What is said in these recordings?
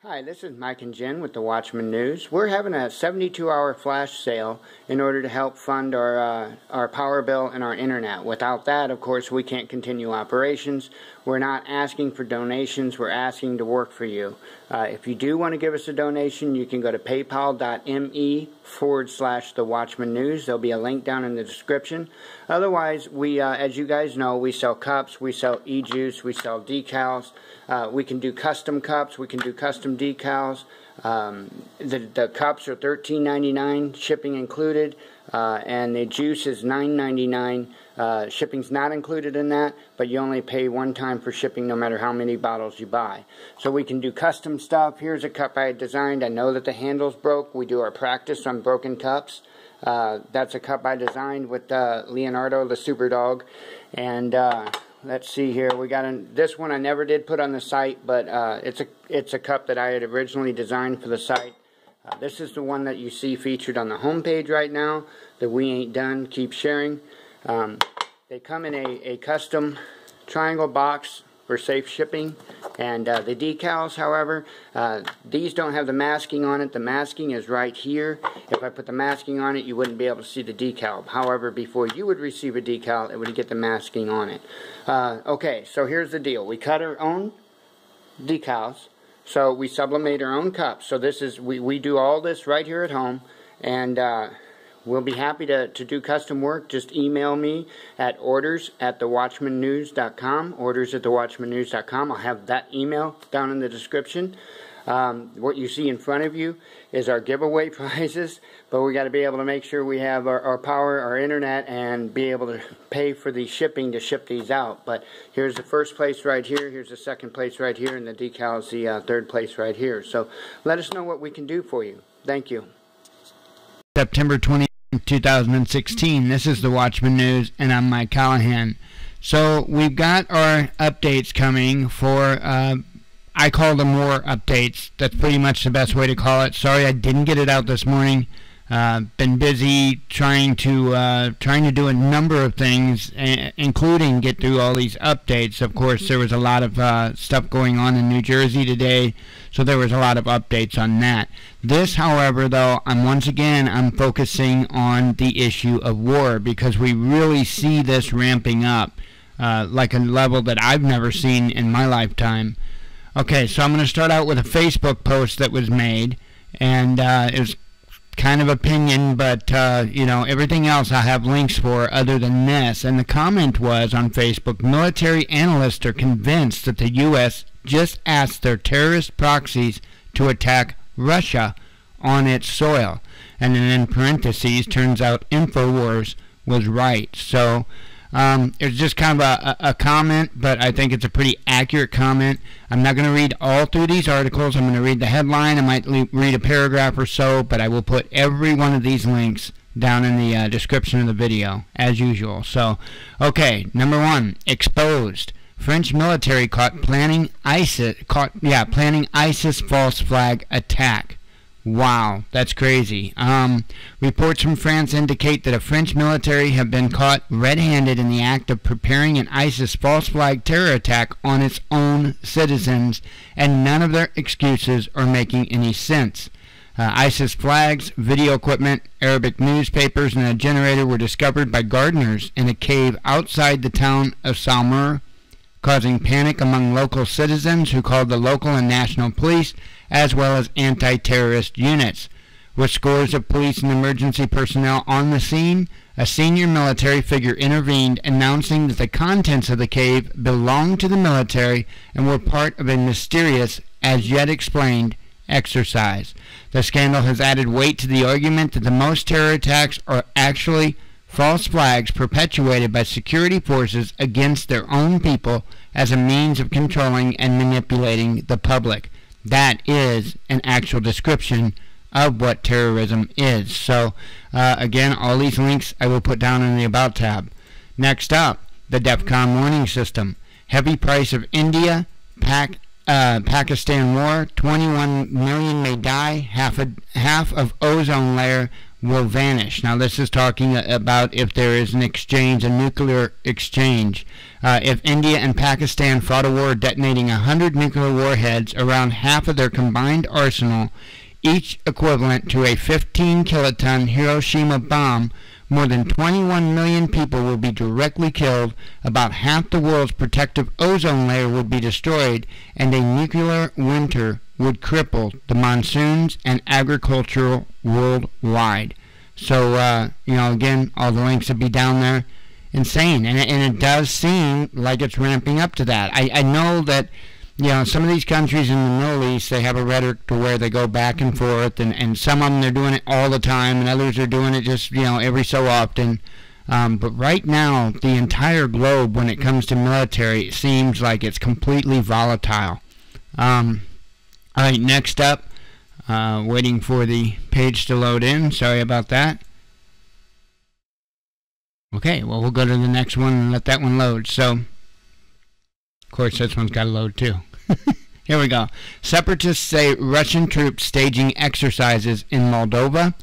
Hi, this is Mike and Jen with the Watchman News. We're having a 72-hour flash sale in order to help fund our power bill and our internet. Without that, of course, we can't continue operations. We're not asking for donations. We're asking to work for you. If you do want to give us a donation, you can go to paypal.me/The Watchman News. There'll be a link down in the description. Otherwise, as you guys know, we sell cups, we sell e-juice, we sell decals. We can do custom cups, we can do custom decals. The cups are $13.99, shipping included, and the juice is $9.99. Shipping's not included in that, but you only pay one time for shipping no matter how many bottles you buy. So we can do custom stuff. Here's a cup I designed. I know that the handle's broke. We do our practice on broken cups. That's a cup I designed with Leonardo, the super dog. And let's see here. We got this one I never did put on the site, but it's a cup that I had originally designed for the site. This is the one that you see featured on the home page right now. The We Ain't Done, Keep Sharing. They come in a custom triangle box for safe shipping. And the decals, however, these don't have the masking on it. The masking is right here. If I put the masking on it, you wouldn't be able to see the decal. However, before you would receive a decal, it would get the masking on it. Okay, so here's the deal. We cut our own decals. So we sublimate our own cups. So this is we do all this right here at home. And we'll be happy to do custom work. Just email me at orders@thewatchmannews.com, orders@thewatchmannews.com. I'll have that email down in the description. What you see in front of you is our giveaway prizes, but we got to be able to make sure we have our power, our internet, and be able to pay for the shipping to ship these out. But here's the first place right here, here's the second place right here, and the decal is the third place right here. So let us know what we can do for you. Thank you. September 20, 2016. This is the Watchman News, and I'm Mike Callahan. So we've got our updates coming for, I call them war updates. That's pretty much the best way to call it. Sorry I didn't get it out this morning. Been busy trying to do a number of things, including get through all these updates. Of course, there was a lot of stuff going on in New Jersey today, so there was a lot of updates on that. This, however, though, I'm focusing on the issue of war, because we really see this ramping up like a level that I've never seen in my lifetime. Okay, so I'm going to start out with a Facebook post that was made, and it was kind of opinion, but you know, everything else I have links for other than this. And the comment was on Facebook: military analysts are convinced that the U.S. just asked their terrorist proxies to attack Russia on its soil. And then in parentheses, turns out InfoWars was right. So it's just kind of a comment, but I think it's a pretty accurate comment. I'm not going to read all through these articles. I'm going to read the headline. I might read a paragraph or so, but I will put every one of these links down in the description of the video, as usual. So, okay, number one, exposed. French military caught planning ISIS false flag attack. Wow, that's crazy. Reports from France indicate that a French military have been caught red-handed in the act of preparing an ISIS false flag terror attack on its own citizens, and none of their excuses are making any sense. ISIS flags, video equipment, Arabic newspapers, and a generator were discovered by gardeners in a cave outside the town of Salmur, causing panic among local citizens who called the local and national police, as well as anti-terrorist units. With scores of police and emergency personnel on the scene, a senior military figure intervened, announcing that the contents of the cave belonged to the military and were part of a mysterious, as yet explained, exercise. The scandal has added weight to the argument that the most terror attacks are actually false flags perpetuated by security forces against their own people as a means of controlling and manipulating the public. That is an actual description of what terrorism is. So, again, all these links I will put down in the About tab. Next up, the DEFCON warning system. Heavy price of India, Pakistan war, 21 million may die, half of ozone layer will vanish. Now, this is talking about if there is an exchange, a nuclear exchange. If India and Pakistan fought a war detonating 100 nuclear warheads, around half of their combined arsenal, each equivalent to a 15-kiloton Hiroshima bomb, more than 21 million people will be directly killed, about half the world's protective ozone layer would be destroyed, and a nuclear winter would cripple the monsoons and agriculture worldwide. So, again, all the links would be down there. Insane. And it does seem like it's ramping up to that. I know that, some of these countries in the Middle East, they have a rhetoric to where they go back and forth, and some of them, they're doing it all the time, and others are doing it just, every so often. But right now, the entire globe, when it comes to military, it seems like it's completely volatile. All right, next up, waiting for the page to load in. Sorry about that. Okay, well, we'll go to the next one and let that one load. So, of course, this one's got to load too. Here we go. Separatists say Russian troops staging exercises in Moldova.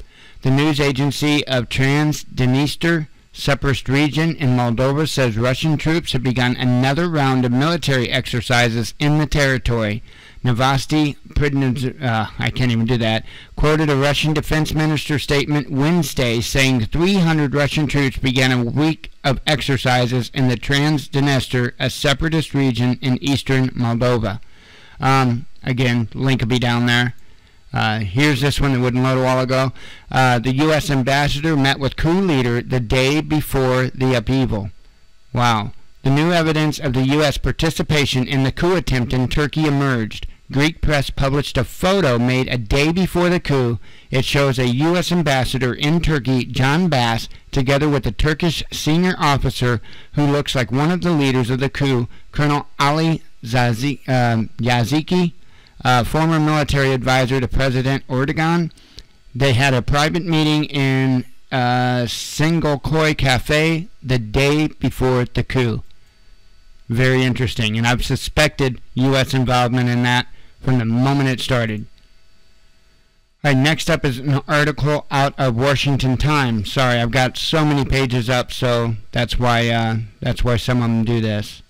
The news agency of Transdniester Separatist region in Moldova says Russian troops have begun another round of military exercises in the territory. Novosti, I can't even do that, quoted a Russian defense minister statement Wednesday saying 300 Russian troops began a week of exercises in the Transdniester, a separatist region in eastern Moldova. Again, link will be down there. Here's this one that wouldn't load a while ago. The U.S. ambassador met with coup leader the day before the upheaval. Wow. The new evidence of the U.S. participation in the coup attempt in Turkey emerged. Greek press published a photo made a day before the coup. It shows a U.S. ambassador in Turkey, John Bass, together with a Turkish senior officer who looks like one of the leaders of the coup, Colonel Ali Yaziki, former military advisor to President Erdogan. They had a private meeting in Singolkoy Cafe the day before the coup. Very interesting, and I've suspected U.S. involvement in that from the moment it started. All right, next up is an article out of Washington Times. Sorry, I've got so many pages up, so that's why some of them do this.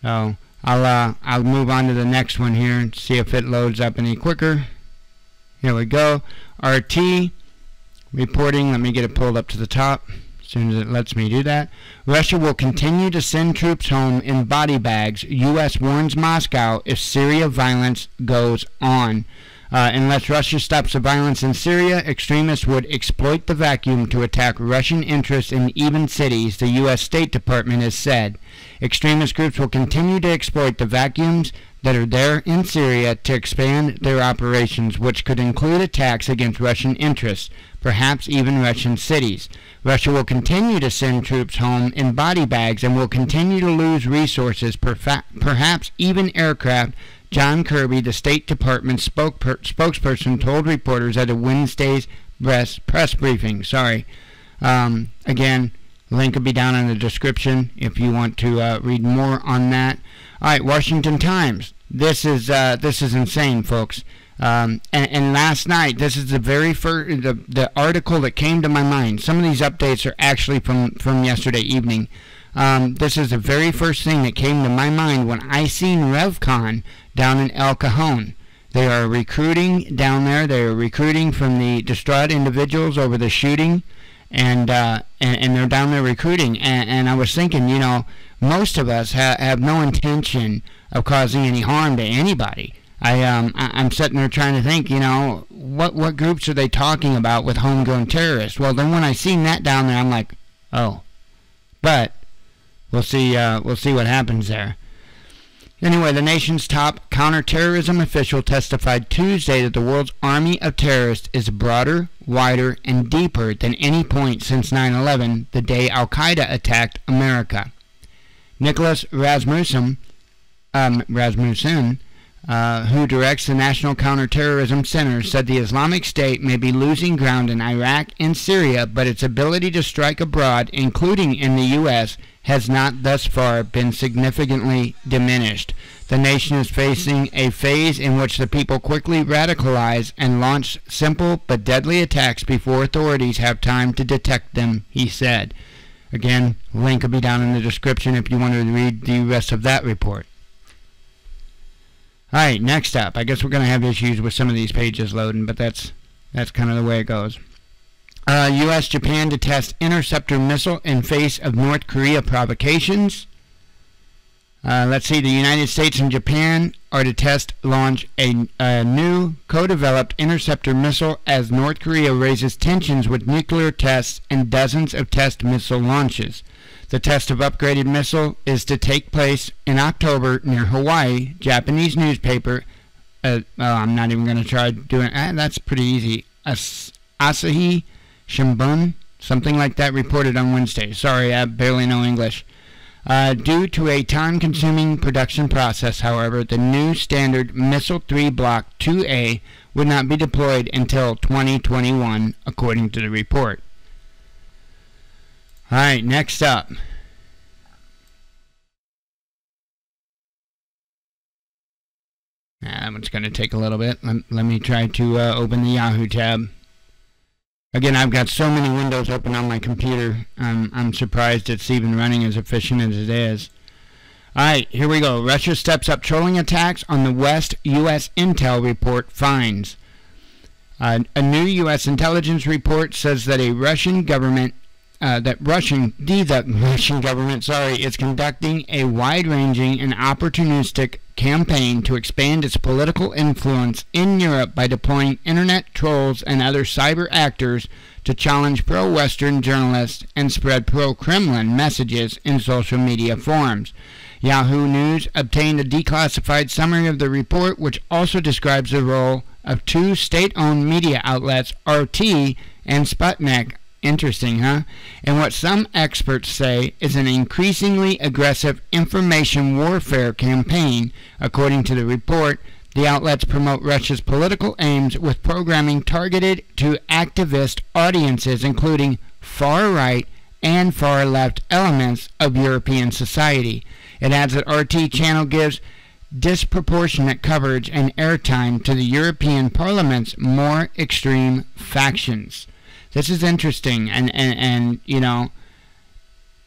So I'll move on to the next one here and see if it loads up any quicker. Here we go. RT reporting. Let me get it pulled up to the top. As soon as it lets me do that. Russia will continue to send troops home in body bags. U.S. warns Moscow if Syria violence goes on. Unless Russia stops the violence in Syria, extremists would exploit the vacuum to attack Russian interests in even cities, the U.S. State Department has said. Extremist groups will continue to exploit the vacuums that are there in Syria to expand their operations, which could include attacks against Russian interests, perhaps even Russian cities. Russia will continue to send troops home in body bags and will continue to lose resources, perhaps even aircraft. John Kirby, the State Department spokesperson, told reporters at a Wednesday's press briefing. Again, link will be down in the description if you want to read more on that. All right, Washington Times. This is insane, folks. And last night, this is the very first the article that came to my mind. Some of these updates are actually from yesterday evening. This is the very first thing that came to my mind when I seen RevCon down in El Cajon. They are recruiting down there. They are recruiting from the distraught individuals over the shooting, and they're down there recruiting. And I was thinking, most of us have no intention of causing any harm to anybody. I'm sitting there trying to think, what groups are they talking about with homegrown terrorists? Well, then when I seen that down there, I'm like, oh, but we'll see what happens there. Anyway, the nation's top counterterrorism official testified Tuesday that the world's army of terrorists is broader, wider, and deeper than any point since 9/11, the day Al-Qaeda attacked America. Nicholas Rasmussen, who directs the National Counterterrorism Center, said the Islamic State may be losing ground in Iraq and Syria, but its ability to strike abroad, including in the U.S., has not thus far been significantly diminished. The nation is facing a phase in which the people quickly radicalize and launch simple but deadly attacks before authorities have time to detect them, he said. Again, link will be down in the description if you want to read the rest of that report. Alright, next up. I guess we're going to have issues with some of these pages loading, but that's kind of the way it goes. U.S. Japan to test interceptor missile in face of North Korea provocations. Let's see, the United States and Japan are to launch a new co-developed interceptor missile as North Korea raises tensions with nuclear tests and dozens of test missile launches. The test of upgraded missile is to take place in October near Hawaii. Japanese newspaper, I'm not even going to try doing that's pretty easy. Asahi Shimbun, something like that, reported on Wednesday. Sorry, I barely know English. Due to a time-consuming production process, however, the new standard Missile 3 Block 2A would not be deployed until 2021, according to the report. Alright, next up. That one's going to take a little bit. Let me try to open the Yahoo tab. Again, I've got so many windows open on my computer. I'm surprised it's even running as efficient as it is. Alright, here we go. Russia steps up trolling attacks on the West. U.S. Intel report finds. A new U.S. intelligence report says that the Russian government is conducting a wide-ranging and opportunistic campaign to expand its political influence in Europe by deploying internet trolls and other cyber actors to challenge pro-Western journalists and spread pro-Kremlin messages in social media forums. Yahoo News obtained a declassified summary of the report, which also describes the role of two state-owned media outlets, RT and Sputnik. Interesting, huh? And what some experts say is an increasingly aggressive information warfare campaign. According to the report, the outlets promote Russia's political aims with programming targeted to activist audiences, including far-right and far-left elements of European society. It adds that RT channel gives disproportionate coverage and airtime to the European Parliament's more extreme factions. This is interesting, and you know,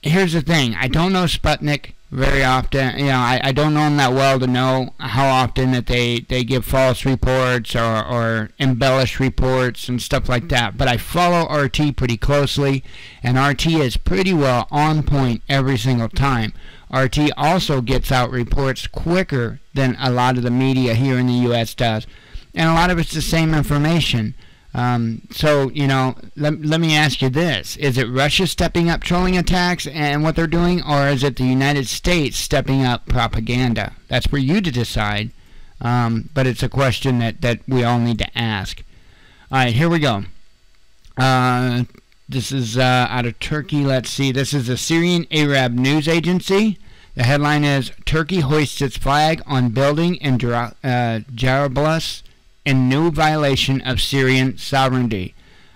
here's the thing. I don't know Sputnik very often. You know, I don't know them that well to know how often that they give false reports or embellish reports and stuff like that. But I follow RT pretty closely, and RT is pretty well on point every single time. RT also gets out reports quicker than a lot of the media here in the U.S. does, and a lot of it's the same information. So, you know, let me ask you this. Is it Russia stepping up trolling attacks and what they're doing, or is it the United States stepping up propaganda? That's for you to decide, but it's a question that we all need to ask. All right, here we go. This is out of Turkey. Let's see. This is the Syrian Arab news agency. The headline is, Turkey hoists its flag on building in Jarablus in new violation of Syrian sovereignty.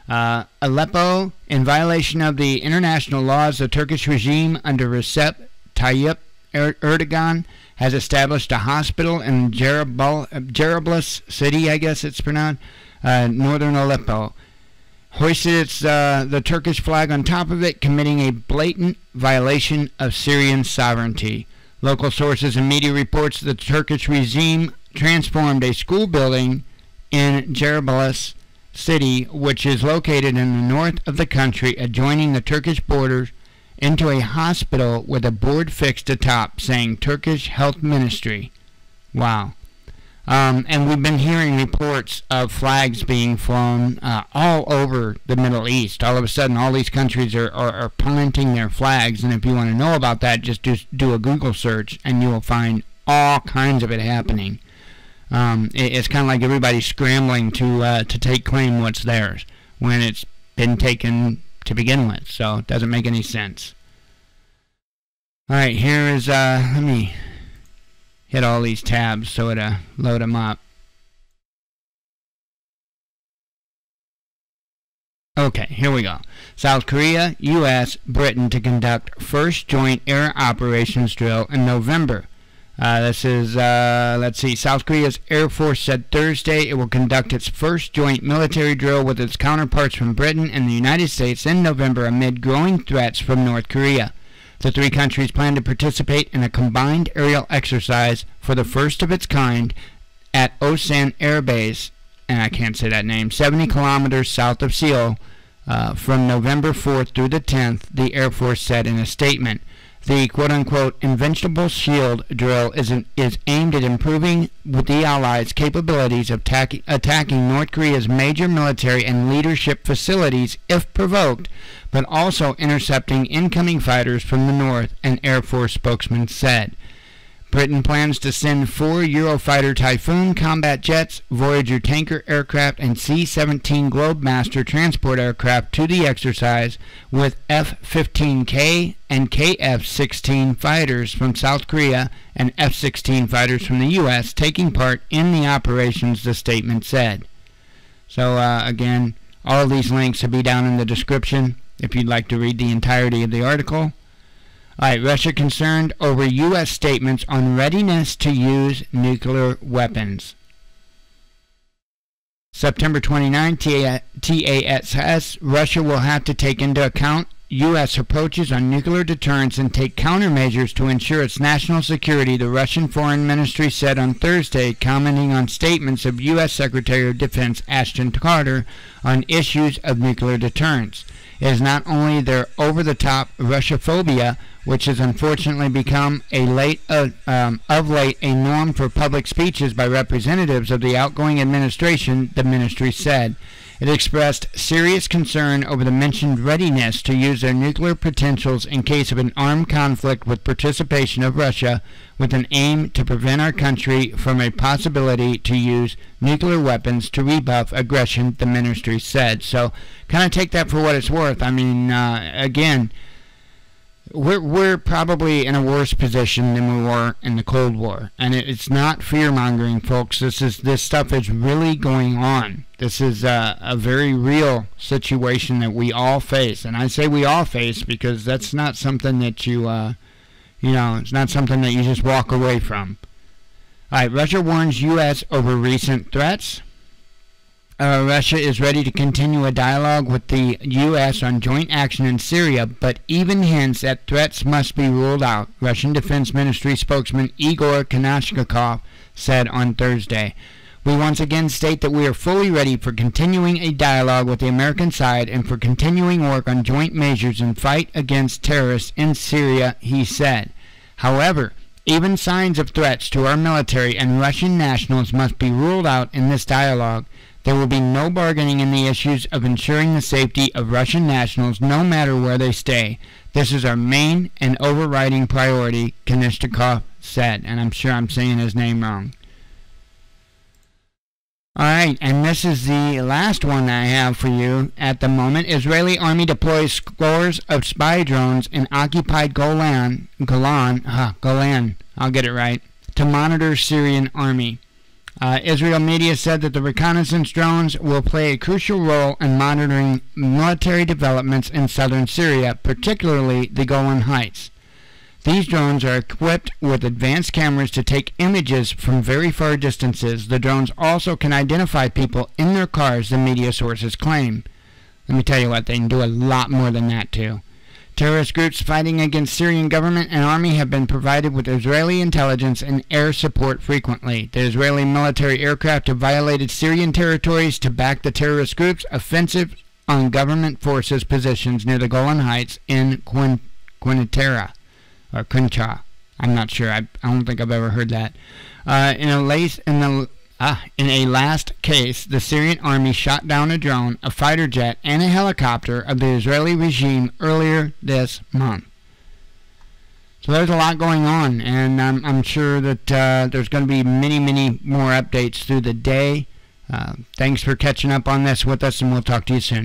Aleppo, in violation of the international laws, the Turkish regime under Recep Tayyip Erdogan has established a hospital in Jarablus city, I guess it's pronounced, northern Aleppo. Hoisted the Turkish flag on top of it, committing a blatant violation of Syrian sovereignty. Local sources and media reports that the Turkish regime transformed a school building in Jarablus city, which is located in the north of the country, adjoining the Turkish borders, into a hospital with a board fixed atop saying Turkish Health Ministry. Wow. And we've been hearing reports of flags being flown all over the Middle East. All of a sudden, all these countries are planting their flags, and if you want to know about that, just do a Google search, and you will find all kinds of it happening. It's kind of like everybody scrambling to take claim what's theirs when it's been taken to begin with, so it doesn't make any sense. All right, here is let me hit all these tabs so it'll load them up. Okay, here we go. South Korea, U.S., Britain to conduct first joint air operations drill in November. This is, let's see, South Korea's Air Force said Thursday it will conduct its first joint military drill with its counterparts from Britain and the United States in November amid growing threats from North Korea. The three countries plan to participate in a combined aerial exercise for the first of its kind at Osan Air Base, and I can't say that name, 70 kilometers south of Seoul, from November 4th through the 10th, the Air Force said in a statement. The quote-unquote Invincible Shield drill is aimed at improving the Allies' capabilities of attacking North Korea's major military and leadership facilities if provoked, but also intercepting incoming fighters from the north, an Air Force spokesman said. Britain plans to send 4 Eurofighter Typhoon combat jets, Voyager tanker aircraft, and C-17 Globemaster transport aircraft to the exercise, with F-15K and KF-16 fighters from South Korea and F-16 fighters from the U.S. taking part in the operations, the statement said. So, again, all of these links will be down in the description if you'd like to read the entirety of the article. All right, Russia concerned over U.S. statements on readiness to use nuclear weapons. September 29, TASS, Russia will have to take into account U.S. approaches on nuclear deterrence and take countermeasures to ensure its national security, the Russian Foreign Ministry said on Thursday, commenting on statements of U.S. Secretary of Defense Ashton Carter on issues of nuclear deterrence. It is not only their over-the-top Russophobia, which has unfortunately become of late a norm for public speeches by representatives of the outgoing administration, the ministry said. It expressed serious concern over the mentioned readiness to use their nuclear potentials in case of an armed conflict with participation of Russia, with an aim to prevent our country from a possibility to use nuclear weapons to rebuff aggression, the ministry said. So kind of take that for what it's worth. I mean, again, we're probably in a worse position than we were in the Cold War, and it's not fear-mongering, folks. This stuff is really going on. This is a very real situation that we all face, and I say we all face because that's not something that it's not something that you just walk away from. All right, Russia warns U.S. over recent threats. Russia is ready to continue a dialogue with the U.S. on joint action in Syria, but even hints that threats must be ruled out, Russian Defense Ministry spokesman Igor Konashnikov said on Thursday. We once again state that we are fully ready for continuing a dialogue with the American side and for continuing work on joint measures in fight against terrorists in Syria, he said. However, even signs of threats to our military and Russian nationals must be ruled out in this dialogue. There will be no bargaining in the issues of ensuring the safety of Russian nationals no matter where they stay. This is our main and overriding priority, Konashnikov said, and I'm sure I'm saying his name wrong. Alright, and this is the last one I have for you at the moment. Israeli army deploys scores of spy drones in occupied Golan, I'll get it right, to monitor Syrian army. Israel media said that the reconnaissance drones will play a crucial role in monitoring military developments in southern Syria, particularly the Golan Heights. These drones are equipped with advanced cameras to take images from very far distances. The drones also can identify people in their cars, the media sources claim. Let me tell you what, they can do a lot more than that too. Terrorist groups fighting against Syrian government and army have been provided with Israeli intelligence and air support frequently. The Israeli military aircraft have violated Syrian territories to back the terrorist groups' offensive on government forces positions near the Golan Heights in Quneitra, or Kuncha. I'm not sure. I don't think I've ever heard that. In a last case, the Syrian army shot down a drone, a fighter jet, and a helicopter of the Israeli regime earlier this month. So there's a lot going on, and I'm sure that there's going to be many, many more updates through the day. Thanks for catching up on this with us, and we'll talk to you soon.